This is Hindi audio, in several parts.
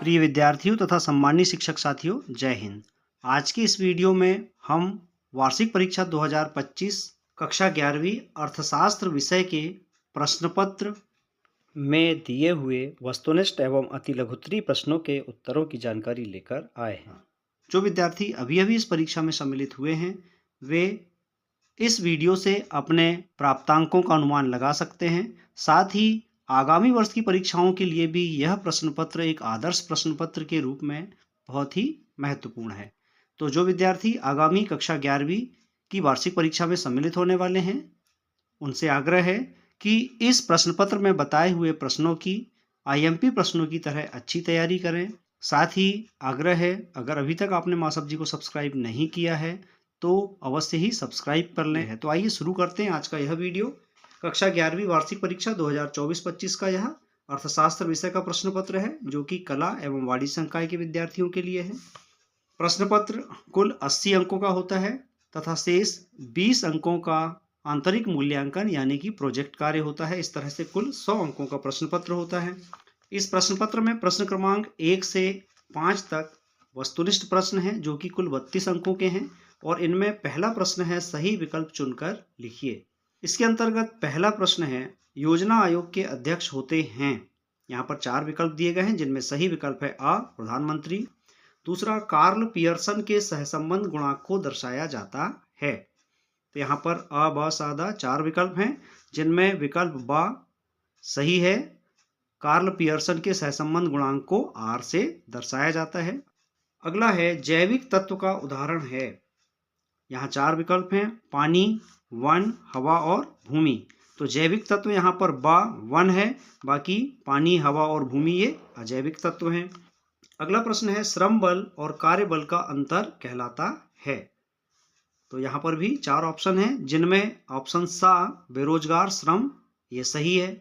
प्रिय विद्यार्थियों तथा सम्मानित शिक्षक साथियों, जय हिंद। आज की इस वीडियो में हम वार्षिक परीक्षा 2025 कक्षा 11वीं अर्थशास्त्र विषय के प्रश्न पत्र में दिए हुए वस्तुनिष्ठ एवं अतिलघुत्तरीय प्रश्नों के उत्तरों की जानकारी लेकर आए हैं। जो विद्यार्थी अभी अभी इस परीक्षा में सम्मिलित हुए हैं वे इस वीडियो से अपने प्राप्तांकों का अनुमान लगा सकते हैं। साथ ही आगामी वर्ष की परीक्षाओं के लिए भी यह प्रश्न पत्र एक आदर्श प्रश्न पत्र के रूप में बहुत ही महत्वपूर्ण है। तो जो विद्यार्थी आगामी कक्षा 11वीं की वार्षिक परीक्षा में सम्मिलित होने वाले हैं उनसे आग्रह है कि इस प्रश्न पत्र में बताए हुए प्रश्नों की आईएमपी प्रश्नों की तरह अच्छी तैयारी करें। साथ ही आग्रह है, अगर अभी तक आपने माँ सब्जी को सब्सक्राइब नहीं किया है तो अवश्य ही सब्सक्राइब कर लें। तो आइए शुरू करते हैं आज का यह वीडियो। कक्षा 11वीं वार्षिक परीक्षा 2024-25 का यह अर्थशास्त्र विषय का प्रश्न पत्र है जो कि कला एवं वाणिज्य संकाय के विद्यार्थियों के लिए है। प्रश्न पत्र कुल 80 अंकों का होता है तथा शेष 20 अंकों का आंतरिक मूल्यांकन यानी कि प्रोजेक्ट कार्य होता है। इस तरह से कुल 100 अंकों का प्रश्न पत्र होता है। इस प्रश्न पत्र में प्रश्न क्रमांक 1 से 5 तक वस्तुनिष्ठ प्रश्न हैं जो कि कुल 32 अंकों के हैं और इनमें पहला प्रश्न है सही विकल्प चुनकर लिखिए। इसके अंतर्गत पहला प्रश्न है योजना आयोग के अध्यक्ष होते हैं। यहाँ पर 4 विकल्प दिए गए हैं जिनमें सही विकल्प है अ प्रधानमंत्री। दूसरा, कार्ल पियर्सन के सहसंबंध गुणांक को दर्शाया जाता है। तो यहाँ पर अ ब स द 4 विकल्प हैं जिनमें विकल्प ब सही है। कार्ल पियर्सन के सहसंबंध गुणांक को आर से दर्शाया जाता है। अगला है जैविक तत्व का उदाहरण है। यहाँ 4 विकल्प हैं पानी, वन, हवा और भूमि। तो जैविक तत्व यहाँ पर वन है, बाकी पानी, हवा और भूमि ये अजैविक तत्व हैं। अगला प्रश्न है श्रम बल और कार्य बल का अंतर कहलाता है। तो यहाँ पर भी 4 ऑप्शन हैं जिनमें ऑप्शन सा बेरोजगार श्रम ये सही है।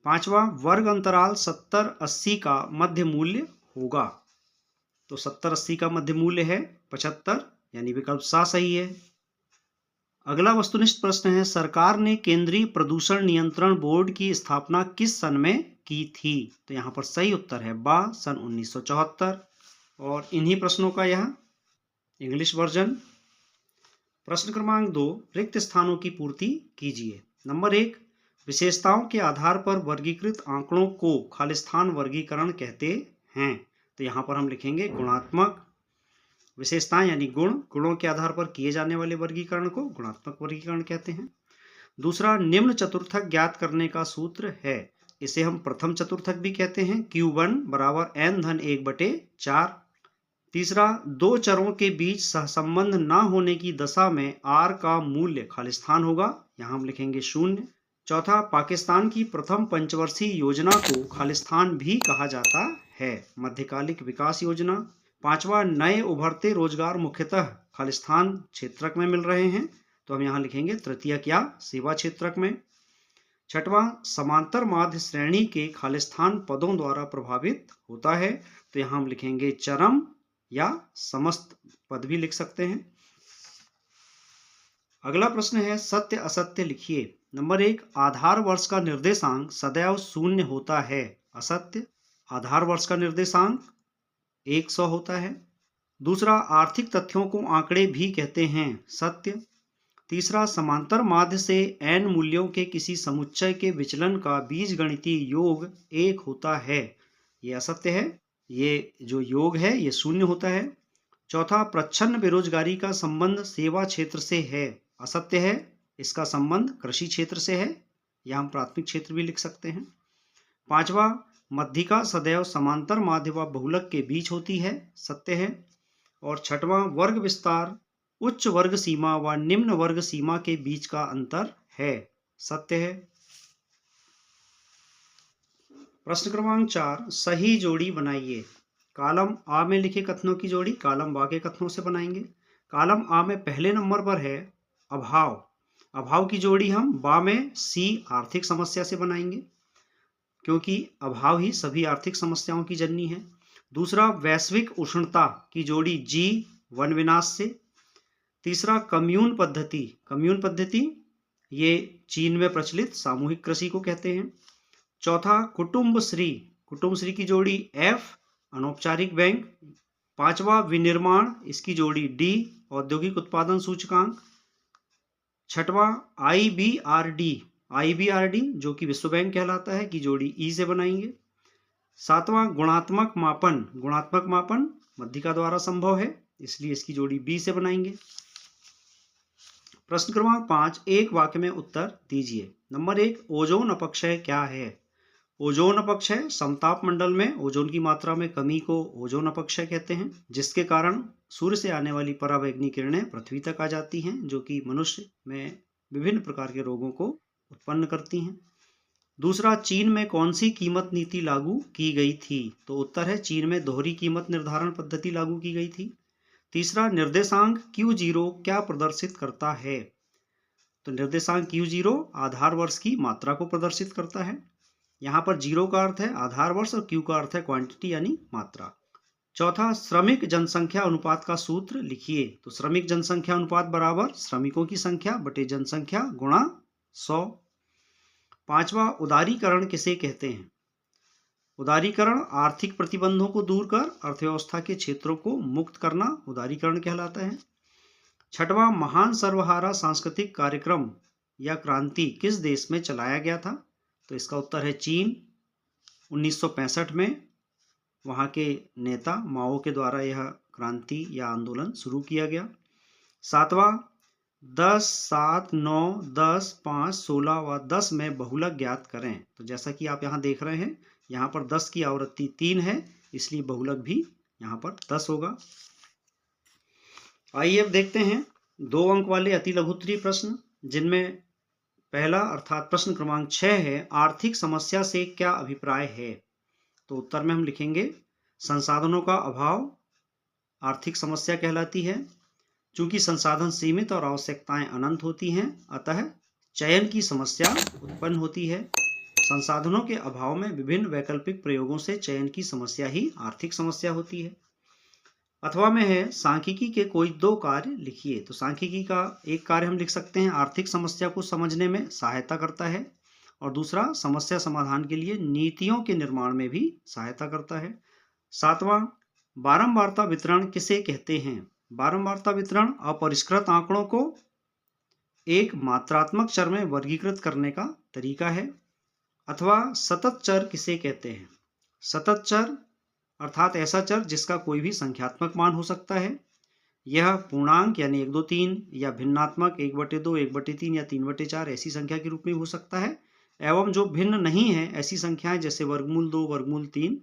5वां, वर्ग अंतराल 70-80 का मध्य मूल्य होगा। तो 70-80 का मध्य मूल्य है 75 यानी विकल्प सा सही है। अगला वस्तुनिष्ठ प्रश्न है सरकार ने केंद्रीय प्रदूषण नियंत्रण बोर्ड की स्थापना किस सन में की थी। तो यहाँ पर सही उत्तर है ब सन 1974। और इन्हीं प्रश्नों का यह इंग्लिश वर्जन। प्रश्न क्रमांक 2, रिक्त स्थानों की पूर्ति कीजिए। नंबर 1, विशेषताओं के आधार पर वर्गीकृत आंकड़ों को खालिस्तान वर्गीकरण कहते हैं। तो यहाँ पर हम लिखेंगे गुणात्मक। विशेषताएं यानी गुणों के आधार पर किए जाने वाले वर्गीकरण को गुणात्मक वर्गीकरण कहते हैं। दूसरा, निम्न चतुर्थक ज्ञात करने का सूत्र है। इसे हम प्रथम चतुर्थक भी कहते हैं। Q1 बराबर n/1/4। तीसरा, दो चरों के बीच सहसंबंध न होने की दशा में r का मूल्य खालिस्तान होगा। यहाँ हम लिखेंगे 0। चौथा, पाकिस्तान की प्रथम पंचवर्षीय योजना को खालिस्तान भी कहा जाता है, मध्यकालिक विकास योजना। 5वां, नए उभरते रोजगार मुख्यतः खालिस्तान क्षेत्रक में मिल रहे हैं। तो हम यहाँ लिखेंगे तृतीयक या सेवा क्षेत्रक में। 6वां, समांतर माध्य श्रेणी के खालिस्तान पदों द्वारा प्रभावित होता है। तो यहाँ हम लिखेंगे चरम या समस्त पद भी लिख सकते हैं। अगला प्रश्न है सत्य असत्य लिखिए। नंबर 1, आधार वर्ष का निर्देशांक सदैव 0 होता है। असत्य। आधार वर्ष का निर्देशांक 100 होता है। दूसरा, आर्थिक तथ्यों को आंकड़े भी कहते हैं। सत्य। तीसरा, समांतर माध्य से n मूल्यों के किसी समुच्चय के विचलन का बीजगणितीय योग 1 होता है। ये असत्य है। ये जो योग है ये 0 होता है। चौथा, प्रच्छन्न बेरोजगारी का संबंध सेवा क्षेत्र से है। असत्य है। इसका संबंध कृषि क्षेत्र से है, या हम प्राथमिक क्षेत्र भी लिख सकते हैं। 5वां, मध्यिका सदैव समांतर माध्य व बहुलक के बीच होती है। सत्य है। और 6वां, वर्ग विस्तार उच्च वर्ग सीमा व निम्न वर्ग सीमा के बीच का अंतर है। सत्य है। प्रश्न क्रमांक 4, सही जोड़ी बनाइए। कॉलम आ में लिखे कथनों की जोड़ी कॉलम बा के कथनों से बनाएंगे। कॉलम आ में पहले नंबर पर है अभाव। अभाव की जोड़ी हम बा में सी आर्थिक समस्या से बनाएंगे क्योंकि अभाव ही सभी आर्थिक समस्याओं की जननी है। दूसरा, वैश्विक उष्णता की जोड़ी जी वन विनाश से। तीसरा, कम्यून पद्धति ये चीन में प्रचलित सामूहिक कृषि को कहते हैं। चौथा, कुटुंब श्री की जोड़ी एफ अनौपचारिक बैंक। पांचवा विनिर्माण, इसकी जोड़ी डी, औद्योगिक उत्पादन सूचकांक। छठवां आईबीआरडी जो कि विश्व बैंक कहलाता है, की जोड़ी ई से बनाएंगे। सातवां गुणात्मक मापन मध्यिका द्वारा संभव है, इसलिए इसकी जोड़ी बी से बनाएंगे। प्रश्न क्रमांक 5, एक वाक्य में उत्तर दीजिए। नंबर 1, ओजोन अपक्षय क्या है? ओजोन अपक्षय समताप मंडल में ओजोन की मात्रा में कमी को ओजोन अपक्षय कहते हैं, जिसके कारण सूर्य से आने वाली पराबैंगनी किरणें पृथ्वी तक आ जाती हैं, जो कि मनुष्य में विभिन्न प्रकार के रोगों को उत्पन्न करती हैं। दूसरा, चीन में कौन सी कीमत नीति लागू की गई थी? तो उत्तर है चीन में दोहरी कीमत निर्धारण पद्धति लागू की गई थी। तीसरा, निर्देशांक Q0 क्या प्रदर्शित करता है? तो निर्देशांक Q0 आधार वर्ष की मात्रा को प्रदर्शित करता है। यहाँ पर 0 का अर्थ है आधार वर्ष और Q का अर्थ है क्वांटिटी यानी मात्रा। चौथा, श्रमिक जनसंख्या अनुपात का सूत्र लिखिए। तो श्रमिक जनसंख्या अनुपात बराबर श्रमिकों की संख्या बटे जनसंख्या गुणा 100। पांचवा, उदारीकरण किसे कहते हैं? उदारीकरण आर्थिक प्रतिबंधों को दूर कर अर्थव्यवस्था के क्षेत्रों को मुक्त करना उदारीकरण कहलाता है। छठवां, महान सर्वहारा सांस्कृतिक कार्यक्रम या क्रांति किस देश में चलाया गया था? तो इसका उत्तर है चीन। 1965 में वहाँ के नेता माओ के द्वारा यह क्रांति या आंदोलन शुरू किया गया। सातवां, 10, 7, 9, 10, 5, 16 व 10 में बहुलक ज्ञात करें। तो जैसा कि आप यहाँ देख रहे हैं, यहाँ पर 10 की आवृत्ति 3 है, इसलिए बहुलक भी यहाँ पर 10 होगा। आइए अब देखते हैं 2 अंक वाले अति लघुत्तरीय प्रश्न, जिनमें पहला अर्थात प्रश्न क्रमांक 6 है, आर्थिक समस्या से क्या अभिप्राय है? तो उत्तर में हम लिखेंगे संसाधनों का अभाव आर्थिक समस्या कहलाती है। चूंकि संसाधन सीमित और आवश्यकताएं अनंत होती हैं, अतः चयन की समस्या उत्पन्न होती है। संसाधनों के अभाव में विभिन्न वैकल्पिक प्रयोगों से चयन की समस्या ही आर्थिक समस्या होती है। अथवा में है सांख्यिकी के कोई 2 कार्य लिखिए। तो सांख्यिकी का एक कार्य हम लिख सकते हैं आर्थिक समस्या को समझने में सहायता करता है, और दूसरा समस्या समाधान के लिए नीतियों के निर्माण में भी सहायता करता है। सातवां, बारंबारता वितरण किसे कहते हैं? बारंबारता वितरण अपरिष्कृत आंकड़ों को एक मात्रात्मक चर में वर्गीकृत करने का तरीका है। अथवा सतत चर किसे कहते हैं? सतत चर अर्थात ऐसा चर जिसका कोई भी संख्यात्मक मान हो सकता है। यह पूर्णांक यानी 1, 2, 3 या भिन्नात्मक 1/2, 1/3 या 3/4 ऐसी संख्या के रूप में हो सकता है, एवं जो भिन्न नहीं है ऐसी संख्याएं जैसे वर्गमूल 2, वर्गमूल 3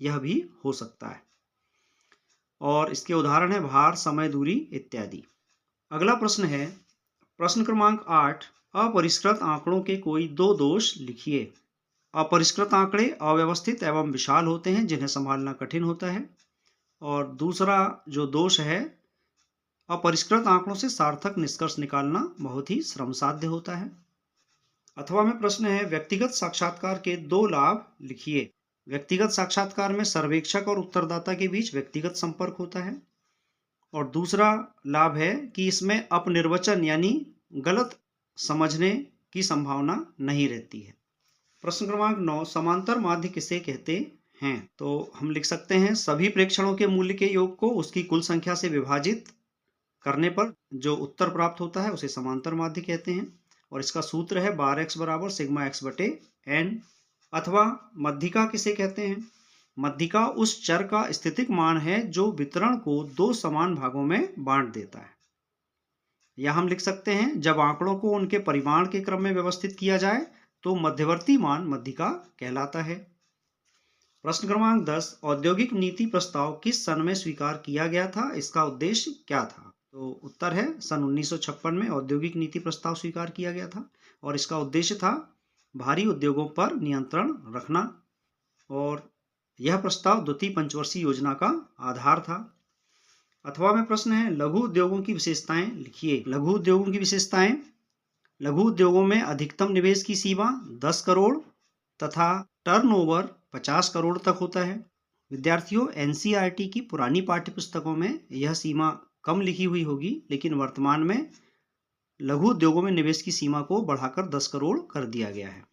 यह भी हो सकता है। और इसके उदाहरण है भार, समय, दूरी इत्यादि। अगला प्रश्न है प्रश्न क्रमांक 8, अपरिष्कृत आंकड़ों के कोई 2 दोष लिखिए। अपरिष्कृत आंकड़े अव्यवस्थित एवं विशाल होते हैं, जिन्हें संभालना कठिन होता है। और दूसरा जो दोष है, अपरिष्कृत आंकड़ों से सार्थक निष्कर्ष निकालना बहुत ही श्रमसाध्य होता है। अथवा में प्रश्न है व्यक्तिगत साक्षात्कार के 2 लाभ लिखिए। व्यक्तिगत साक्षात्कार में सर्वेक्षक और उत्तरदाता के बीच व्यक्तिगत संपर्क होता है, और दूसरा लाभ है कि इसमें अपनिर्वचन यानी गलत समझने की संभावना नहीं रहती है। प्रश्न क्रमांक 9, समांतर माध्य किसे कहते हैं? तो हम लिख सकते हैं सभी प्रेक्षणों के मूल्य के योग को उसकी कुल संख्या से विभाजित करने पर जो उत्तर प्राप्त होता है उसे समांतर माध्य कहते हैं, और इसका सूत्र है बार x बराबर सिग्मा x बटे n। अथवा मध्यिका किसे कहते हैं? मध्यिका उस चर का स्थितिक मान है जो वितरण को 2 समान भागों में बांट देता है। या हम लिख सकते हैं जब आंकड़ों को उनके परिमाण के क्रम में व्यवस्थित किया जाए तो मध्यवर्ती मान मध्यिका कहलाता है। प्रश्न क्रमांक 10, औद्योगिक नीति प्रस्ताव किस सन में स्वीकार किया गया था? इसका उद्देश्य क्या था? तो उत्तर है सन 1956 में औद्योगिक नीति प्रस्ताव स्वीकार किया गया था, और इसका उद्देश्य था भारी उद्योगों पर नियंत्रण रखना, और यह प्रस्ताव द्वितीय पंचवर्षीय योजना का आधार था। अथवा में प्रश्न है लघु उद्योगों की विशेषताएं लिखिए। लघु उद्योगों की विशेषताएं, लघु उद्योगों में अधिकतम निवेश की सीमा 10 करोड़ तथा टर्नओवर 50 करोड़ तक होता है। विद्यार्थियों, एनसीईआरटी की पुरानी पाठ्यपुस्तकों में यह सीमा कम लिखी हुई होगी, लेकिन वर्तमान में लघु उद्योगों में निवेश की सीमा को बढ़ाकर 10 करोड़ कर दिया गया है।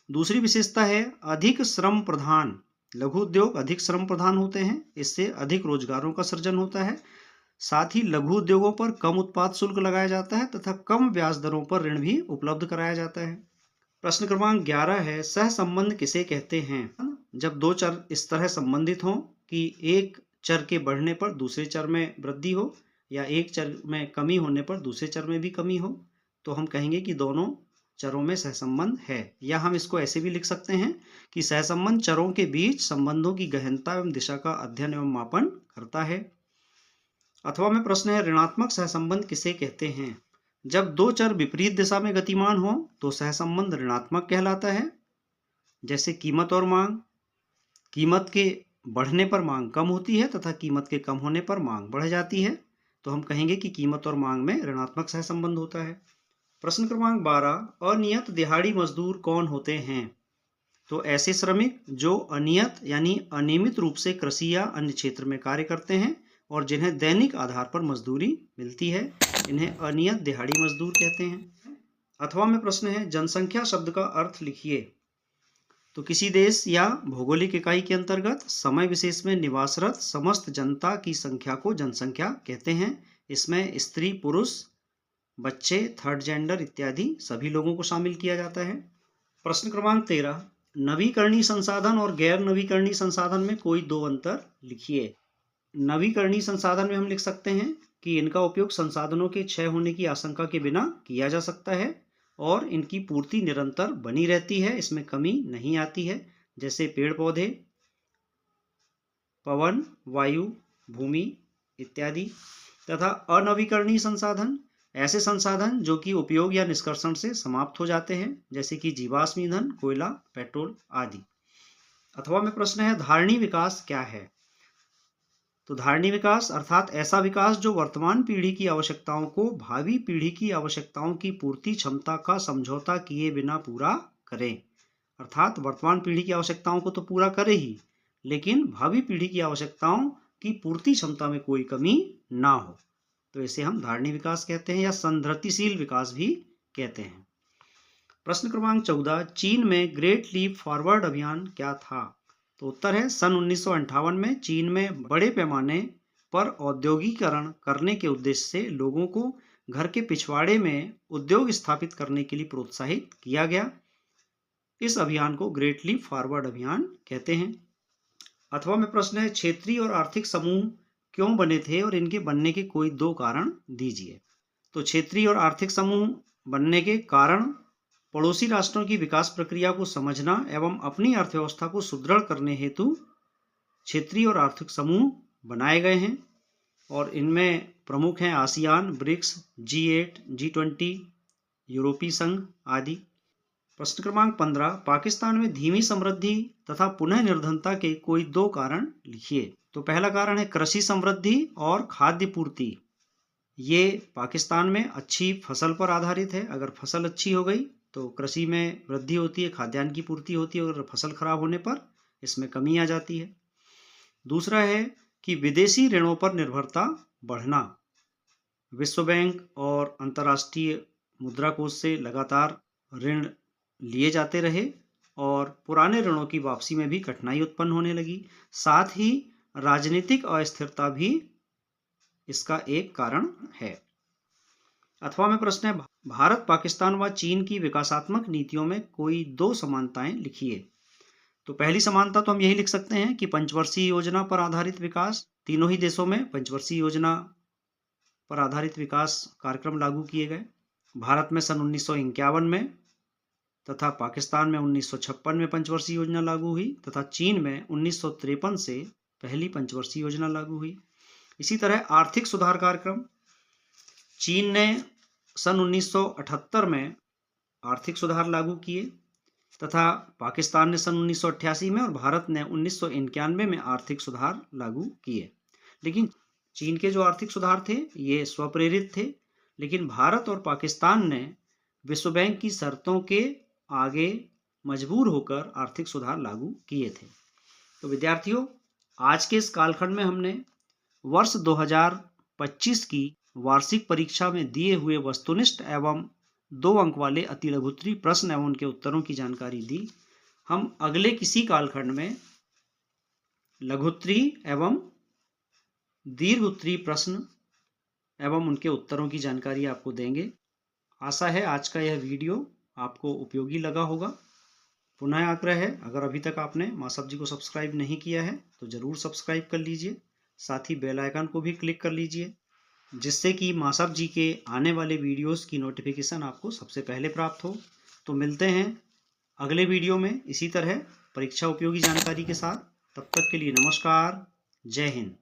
दूसरी विशेषता है अधिक श्रम प्रधान लघु उद्योग अधिक श्रम प्रधान होते हैं, इससे अधिक रोजगारों का सृजन होता है। साथ ही लघु उद्योगों पर कम उत्पाद शुल्क लगाया जाता है तथा कम ब्याज दरों पर ऋण भी उपलब्ध कराया जाता है। प्रश्न क्रमांक 11 है, सह संबंध किसे कहते हैं? जब दो चर इस तरह संबंधित हों कि एक चर के बढ़ने पर दूसरे चर में वृद्धि हो या एक चर में कमी होने पर दूसरे चर में भी कमी हो, तो हम कहेंगे कि दोनों चरों में सहसंबंध है। या हम इसको ऐसे भी लिख सकते हैं कि सहसंबंध चरों के बीच संबंधों की गहनता एवं दिशा का अध्ययन एवं मापन करता है। अथवा में प्रश्न है, ऋणात्मक सहसंबंध किसे कहते हैं? जब दो चर विपरीत दिशा में गतिमान हो तो सहसंबंध ऋणात्मक कहलाता है। जैसे कीमत और मांग, कीमत के बढ़ने पर मांग कम होती है तथा कीमत के कम होने पर मांग बढ़ जाती है, तो हम कहेंगे कि कीमत और मांग में ऋणात्मक सहसंबंध होता है। प्रश्न क्रमांक 12, अनियत दिहाड़ी मजदूर कौन होते हैं? तो ऐसे श्रमिक जो अनियत यानी अनियमित रूप से कृषि या अन्य क्षेत्र में कार्य करते हैं और जिन्हें दैनिक आधार पर मजदूरी मिलती है, इन्हें अनियत दिहाड़ी मजदूर कहते हैं। अथवा में प्रश्न है, जनसंख्या शब्द का अर्थ लिखिए। तो किसी देश या भौगोलिक इकाई के अंतर्गत समय विशेष में निवासरत समस्त जनता की संख्या को जनसंख्या कहते हैं। इसमें स्त्री, पुरुष, बच्चे, थर्ड जेंडर इत्यादि सभी लोगों को शामिल किया जाता है। प्रश्न क्रमांक 13, नवीकरणीय संसाधन और गैर नवीकरणीय संसाधन में कोई दो अंतर लिखिए। नवीकरणीय संसाधन में हम लिख सकते हैं कि इनका उपयोग संसाधनों के क्षय होने की आशंका के बिना किया जा सकता है और इनकी पूर्ति निरंतर बनी रहती है, इसमें कमी नहीं आती है। जैसे पेड़ पौधे, पवन, वायु, भूमि इत्यादि। तथा अनवीकरणीय संसाधन ऐसे संसाधन जो कि उपयोग या निष्कर्षण से समाप्त हो जाते हैं, जैसे कि जीवाश्म ईंधन, कोयला, पेट्रोल आदि। अथवा में प्रश्न है, धारणीय विकास क्या है? तो धारणीय विकास अर्थात ऐसा विकास जो वर्तमान पीढ़ी की आवश्यकताओं को भावी पीढ़ी की आवश्यकताओं की पूर्ति क्षमता का समझौता किए बिना पूरा करे। अर्थात वर्तमान पीढ़ी की आवश्यकताओं को तो पूरा करे ही, लेकिन भावी पीढ़ी की आवश्यकताओं की पूर्ति क्षमता में कोई कमी ना हो, तो इसे हम धारणीय विकास कहते हैं या संधृतिशील विकास भी कहते हैं। प्रश्न क्रमांक 14, चीन में ग्रेट लीप फॉरवर्ड अभियान क्या था? तो उत्तर है, सन 1958 में चीन में बड़े पैमाने पर औद्योगिकरण करने के उद्देश्य से लोगों को घर के पिछवाड़े में उद्योग स्थापित करने के लिए प्रोत्साहित किया गया। इस अभियान को ग्रेट लीप फॉरवर्ड अभियान कहते हैं। अथवा में प्रश्न है, क्षेत्रीय और आर्थिक समूह क्यों बने थे और इनके बनने के कोई दो कारण दीजिए। तो क्षेत्रीय और आर्थिक समूह बनने के कारण पड़ोसी राष्ट्रों की विकास प्रक्रिया को समझना एवं अपनी अर्थव्यवस्था को सुदृढ़ करने हेतु क्षेत्रीय और आर्थिक समूह बनाए गए हैं और इनमें प्रमुख हैं आसियान, ब्रिक्स, G8, G20, यूरोपीय संघ आदि। प्रश्न क्रमांक 15, पाकिस्तान में धीमी समृद्धि तथा पुनः निर्धनता के कोई दो कारण लिखिए। तो पहला कारण है कृषि समृद्धि और खाद्य पूर्ति। ये पाकिस्तान में अच्छी फसल पर आधारित है। अगर फसल अच्छी हो गई तो कृषि में वृद्धि होती है, खाद्यान्न की पूर्ति होती है, और फसल खराब होने पर इसमें कमी आ जाती है। दूसरा है कि विदेशी ऋणों पर निर्भरता बढ़ना। विश्व बैंक और अंतर्राष्ट्रीय मुद्रा कोष से लगातार ऋण लिए जाते रहे और पुराने ऋणों की वापसी में भी कठिनाई उत्पन्न होने लगी। साथ ही राजनीतिक अस्थिरता भी इसका एक कारण है। अथवा में प्रश्न है, भारत, पाकिस्तान व चीन की विकासात्मक नीतियों में कोई दो समानताएं लिखिए। तो पहली समानता तो हम यही लिख सकते हैं कि पंचवर्षीय योजना पर आधारित विकास। तीनों ही देशों में पंचवर्षीय योजना पर आधारित विकास कार्यक्रम लागू किए गए। भारत में सन 1951 में तथा पाकिस्तान में 1956 में पंचवर्षीय योजना लागू हुई तथा चीन में 1953 से पहली पंचवर्षीय योजना लागू हुई। इसी तरह आर्थिक सुधार कार्यक्रम, चीन ने सन 1978 में आर्थिक सुधार लागू किए तथा पाकिस्तान ने सन 1988 में और भारत ने 1991 में आर्थिक सुधार लागू किए। लेकिन चीन के जो आर्थिक सुधार थे ये स्वप्रेरित थे, लेकिन भारत और पाकिस्तान ने विश्व बैंक की शर्तों के आगे मजबूर होकर आर्थिक सुधार लागू किए थे। तो विद्यार्थियों, आज के इस कालखंड में हमने वर्ष 2025 की वार्षिक परीक्षा में दिए हुए वस्तुनिष्ठ एवं 2 अंक वाले अति लघुत्तरीय प्रश्न एवं उनके उत्तरों की जानकारी दी। हम अगले किसी कालखंड में लघुत्तरीय एवं दीर्घ उत्तरीय प्रश्न एवं उनके उत्तरों की जानकारी आपको देंगे। आशा है आज का यह वीडियो आपको उपयोगी लगा होगा। पुनः आग्रह है, अगर अभी तक आपने माँ सब्जी को सब्सक्राइब नहीं किया है तो ज़रूर सब्सक्राइब कर लीजिए। साथ ही बेल आइकन को भी क्लिक कर लीजिए, जिससे कि माँ सब्जी के आने वाले वीडियोस की नोटिफिकेशन आपको सबसे पहले प्राप्त हो। तो मिलते हैं अगले वीडियो में इसी तरह परीक्षा उपयोगी जानकारी के साथ। तब तक के लिए नमस्कार, जय हिंद।